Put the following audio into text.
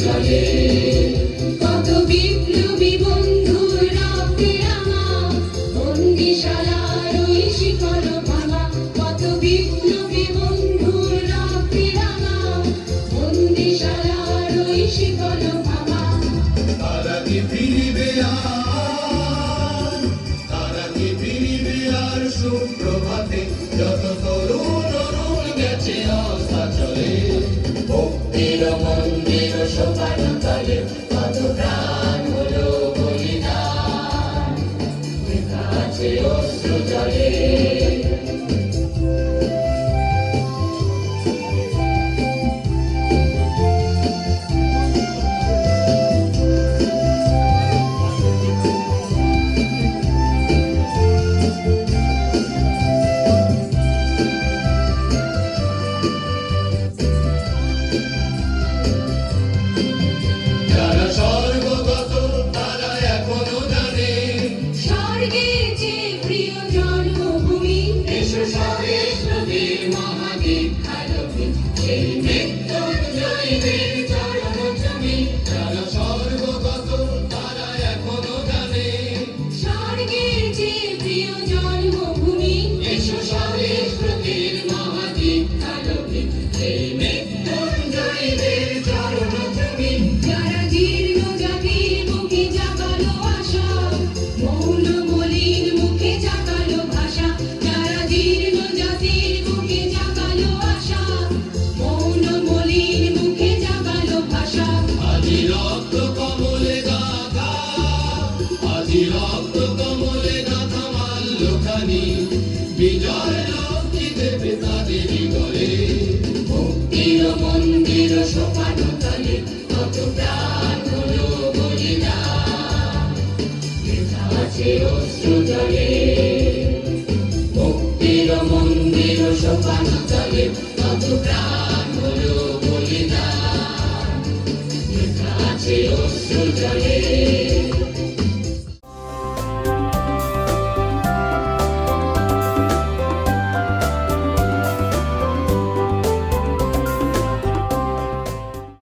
জলে। কত বিপ্লবী বন্ধুর রক্তে রাঙা বন্দিশালার ওই শিকল ভাঙা। কত বিপ্লবী বন্ধুর রক্তে রাঙা বন্দিশালার ওই শিকল ভাঙা। তারা কি ফিরিবে আর, তারা কি ফিরিবে আর সুপ্রভাতে, যত তরুণ অরুণ গেছে অস্তাচলে। ভক্তির মন্দির শোভানো তলে কত প্রাণ হলো বলিদান, লেখা আছে অশ্রু জলে। যারা স্বর্গগত তারা এখনো জানে, স্বর্গের যে প্রিয় জন্মভূমি, এসো স্বদেশ নদীর মহাদীক্ষালভী, সেই মৃত্যুঞ্জয়ীদের চরণ চুমি। যারা স্বর্গগত তারা এখনো জানে, স্বর্গের যে প্রিয় জন্মভূমি, এসো স্বদেশ নদীর মহাদীক্ষালভী, সেই মৃত্যুঞ্জয়ীদের চরণ চুমি। যারা জীর্ণ জাতির বুকে জাগালো আশা, মৌন মলিন মুখে জাগালো ভাষা। যারা জীর্ণ জাতির বুকে জাগালো আশা, মৌন মলিন মুখে জাগালো ভাষা। আজি রক্ত কমলে গাথা, আজি রক্ত কমলে গাথা মাল্যখানি, বিজয় লক্ষ্মী দেবে তাদের গলে। ভক্তির মন্দির শোভানো তলে কত প্রাণ হলো বলিদান, লেখা আছে অশ্রু জলে। ভক্তির মন্দির শোভানো তলে কত প্রাণ